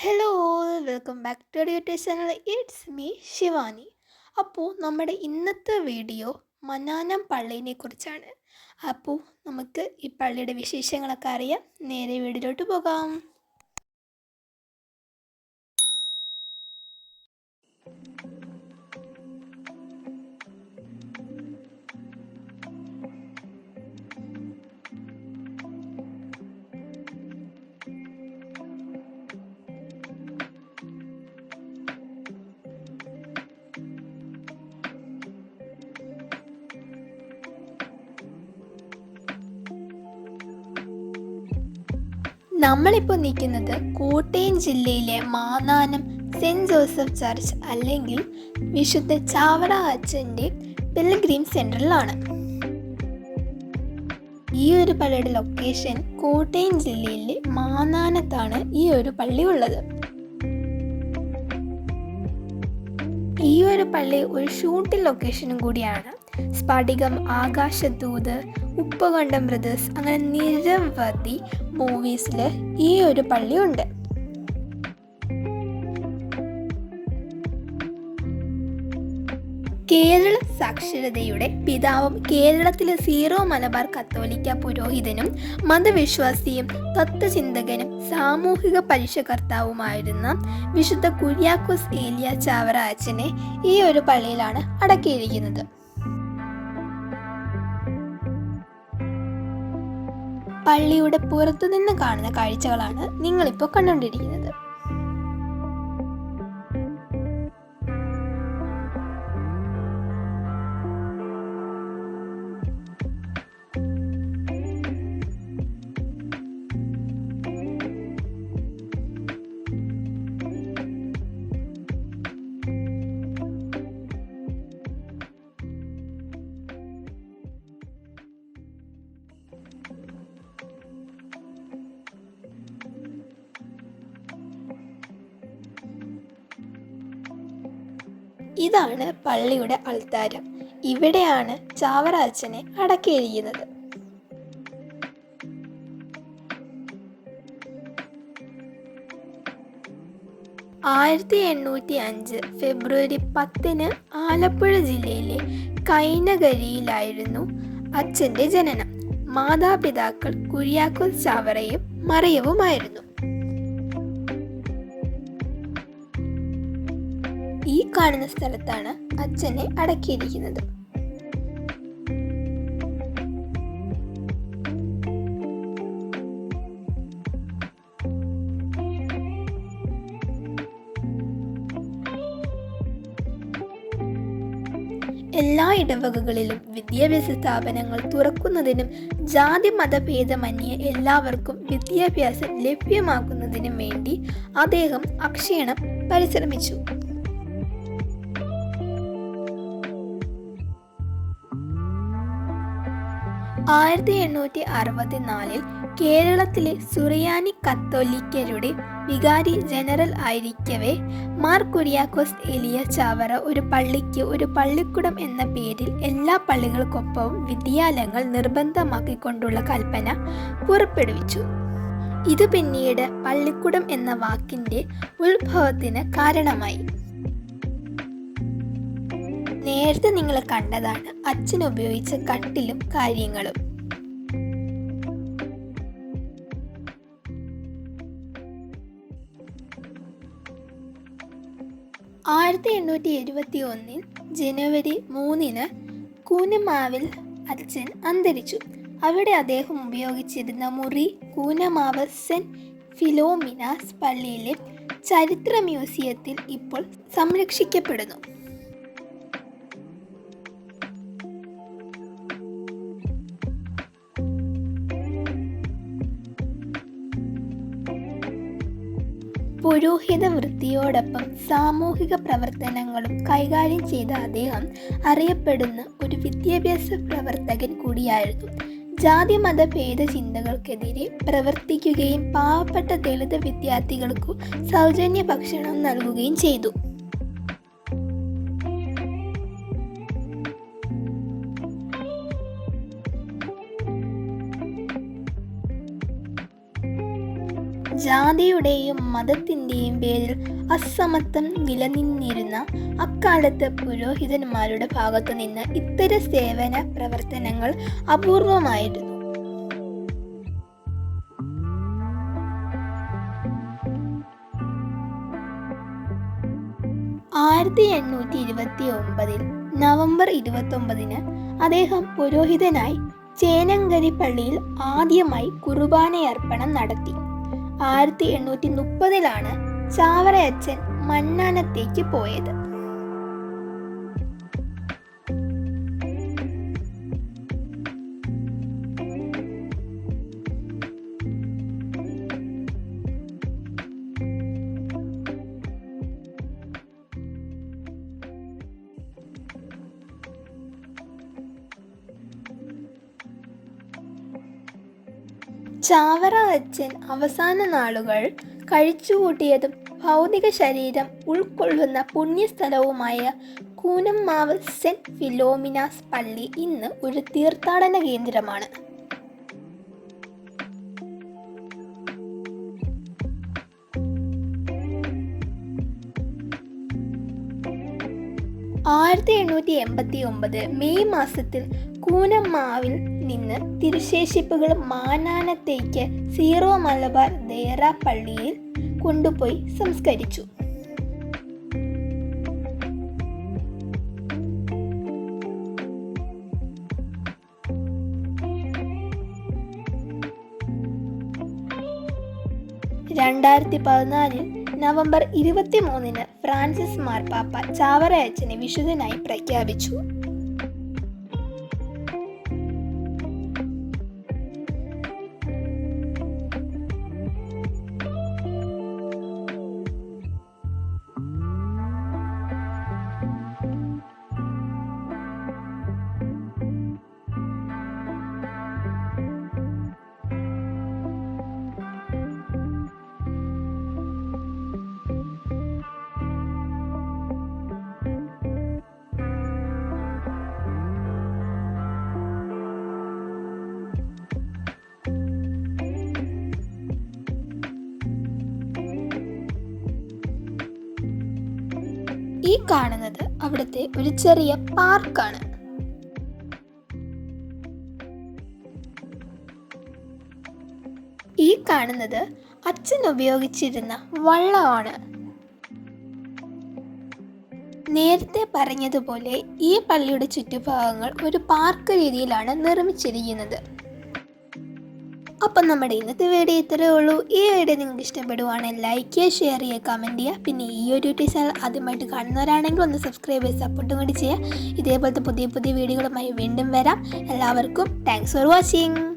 Hello all welcome back to YouTube channel. It's me Shivani. അപ്പോൾ നമ്മുടെ ഇന്നത്തെ വീഡിയോ മനാനം പള്ളീനെ കുറിച്ചാണ്. അപ്പോൾ നമുക്ക് ഈ പള്ളിയുടെ വിശേഷങ്ങളൊക്കെ അറിയാം. നേരെ വീഡിയോയിലോട്ട് പോകാം. നമ്മളിപ്പോൾ നിൽക്കുന്നത് കോട്ടയം ജില്ലയിലെ മാന്നാനം സെൻറ്റ് ജോസഫ് ചർച്ച് അല്ലെങ്കിൽ വിശുദ്ധ ചാവറ അച്ഛൻ്റെ പിൽഗ്രിം സെൻറ്ററിലാണ്. ഈ ഒരു പള്ളിയുടെ ലൊക്കേഷൻ കോട്ടയം ജില്ലയിലെ മാന്നാനത്താണ് ഈ ഒരു പള്ളി ഉള്ളത്. ഈ ഒരു പള്ളി ഒരു ഷൂട്ടിംഗ് ലൊക്കേഷനും കൂടിയാണ്. സ്ഫടികം, ആകാശദൂത്, ഉപ്പുകണ്ടം ബ്രദേഴ്സ് അങ്ങനെ നിരവധി മൂവീസിൽ ഈ ഒരു പള്ളിയുണ്ട്. കേരള സാക്ഷരതയുടെ പിതാവും കേരളത്തിലെ സീറോ മലബാർ കത്തോലിക്ക പുരോഹിതനും മതവിശ്വാസിയും തത്വചിന്തകനും സാമൂഹിക പരിഷ്കർത്താവുമായിരുന്ന വിശുദ്ധ കുര്യാക്കോസ് ഏലിയ ചാവറ അച്ഛനെ ഈ ഒരു പള്ളിയിലാണ് അടക്കിയിരിക്കുന്നത്. പള്ളിയുടെ പുറത്തുനിന്ന് കാണുന്ന കാഴ്ചകളാണ് നിങ്ങളിപ്പോൾ കണ്ടുകൊണ്ടിരിക്കുന്നത്. ഇതാണ് പള്ളിയുടെ അൾത്താരം. ഇവിടെയാണ് ചാവറ അച്ഛനെ അടക്കിയിരിക്കുന്നത്. ഫെബ്രുവരി 10 ആലപ്പുഴ ജില്ലയിലെ കൈനകരിയിലായിരുന്നു അച്ഛൻ്റെ ജനനം. മാതാപിതാക്കൾ കുര്യാക്കോസ് ചാവറയും മറിയവുമായിരുന്നു. ഈ കാണുന്ന സ്ഥലത്താണ് അച്ഛനെ അടക്കിയിരിക്കുന്നത്. എല്ലാ ഇടവകകളിലും വിദ്യാഭ്യാസ സ്ഥാപനങ്ങൾ തുറക്കുന്നതിനും ജാതി മതഭേദമന്യേ എല്ലാവർക്കും വിദ്യാഭ്യാസം ലഭ്യമാക്കുന്നതിനും വേണ്ടി അദ്ദേഹം അക്ഷീണം പരിശ്രമിച്ചു. 1864 കേരളത്തിലെ സുറിയാനി കത്തോലിക്കരുടെ വികാരി ജനറൽ ആയിരിക്കവേ മാർ കുര്യാക്കോസ് ഏലിയ ചാവറ ഒരു പള്ളിക്ക് ഒരു പള്ളിക്കുടം എന്ന പേരിൽ എല്ലാ പള്ളികൾക്കൊപ്പവും വിദ്യാലയങ്ങൾ നിർബന്ധമാക്കിക്കൊണ്ടുള്ള കൽപ്പന പുറപ്പെടുവിച്ചു. ഇത് പിന്നീട് പള്ളിക്കുടം എന്ന വാക്കിൻ്റെ ഉത്ഭവത്തിന് കാരണമായി. നേരത്തെ നിങ്ങൾ കണ്ടതാണ് അച്ഛൻ ഉപയോഗിച്ച കട്ടിലും കാര്യങ്ങളും. ജനുവരി 3 കൂനമാവിൽ അച്ഛൻ അന്തരിച്ചു. അവിടെ അദ്ദേഹം ഉപയോഗിച്ചിരുന്ന മുറി കൂനമാവ് സെന്റ് ഫിലോമിനാസ് പള്ളിയിലെ ചരിത്ര മ്യൂസിയത്തിൽ ഇപ്പോൾ സംരക്ഷിക്കപ്പെടുന്നു. പുരോഹിത വൃത്തിയോടൊപ്പം സാമൂഹിക പ്രവർത്തനങ്ങളും കൈകാര്യം ചെയ്ത അദ്ദേഹം അറിയപ്പെടുന്ന ഒരു വിദ്യാഭ്യാസ പ്രവർത്തകൻ കൂടിയായിരുന്നു. ജാതി മത ഭേദ ചിന്തകൾക്കെതിരെ പ്രവർത്തിക്കുകയും പാവപ്പെട്ട ദളിത് വിദ്യാർത്ഥികൾക്കു സൗജന്യ ഭക്ഷണം നൽകുകയും ചെയ്തു. ജാതിയുടെയും മതത്തിൻ്റെയും പേരിൽ അസമത്വം നിലനിന്നിരുന്ന അക്കാലത്ത് പുരോഹിതന്മാരുടെ ഭാഗത്തു നിന്ന് ഇത്തരം സേവന പ്രവർത്തനങ്ങൾ അപൂർവമായിരുന്നു. 1829 നവംബർ 29 അദ്ദേഹം പുരോഹിതനായി ചേനങ്കരി പള്ളിയിൽ ആദ്യമായി കുർബാനയർപ്പണം നടത്തി. 1830 ചാവറയച്ചൻ മന്നാനത്തേക്ക് പോയത്. ചാവറ അച്ചൻ അവസാന നാളുകൾ കഴിച്ചുകൂട്ടിയതും ഭൗതിക ശരീരം ഉൾക്കൊള്ളുന്ന പുണ്യസ്ഥലവുമായ കൂനമ്മാവ് സെന്റ് ഫിലോമിനാസ് പള്ളി ഇന്ന് ഒരു തീർത്ഥാടന കേന്ദ്രമാണ്. മെയ് മാസത്തിൽ കൂനമ്മാവിൽ നിന്ന് തിരുശേഷിപ്പുകൾ മാനാനത്തേക്ക് സീറോ മലബാർ ദേറ പള്ളിയിൽ കൊണ്ടുപോയി സംസ്കരിച്ചു. നവംബർ 23 ഫ്രാൻസിസ് മാർപ്പാപ്പ ചാവറയച്ചനെ വിശുദ്ധനായി പ്രഖ്യാപിച്ചു. ഈ കാണുന്നത് അവിടുത്തെ ഒരു ചെറിയ പാർക്കാണ്. ഈ കാണുന്നത് അച്ഛൻ ഉപയോഗിച്ചിരുന്ന വള്ളമാണ്. നേരത്തെ പറഞ്ഞതുപോലെ ഈ പള്ളിയുടെ ചുറ്റുഭാഗങ്ങൾ ഒരു പാർക്ക് രീതിയിലാണ് നിർമ്മിച്ചിരിക്കുന്നത്. അപ്പം നമ്മുടെ ഇന്നത്തെ വീഡിയോ ഇത്രയേ ഉള്ളൂ. ഈ വീഡിയോ നിങ്ങൾക്ക് ഇഷ്ടപ്പെടുവാണെങ്കിൽ ലൈക്ക് ചെയ്യുക, ഷെയർ ചെയ്യുക, കമൻറ്റ് ചെയ്യുക. പിന്നെ ഈ ഒരു ചാനൽ ആദ്യമായിട്ട് കാണുന്നവരാണെങ്കിൽ ഒന്ന് സബ്സ്ക്രൈബ് ചെയ്ത് സപ്പോർട്ടും കൂടി ചെയ്യുക. ഇതേപോലത്തെ പുതിയ പുതിയ വീഡിയോകളുമായി വീണ്ടും വരാം. എല്ലാവർക്കും താങ്ക്സ് ഫോർ വാച്ചിങ്.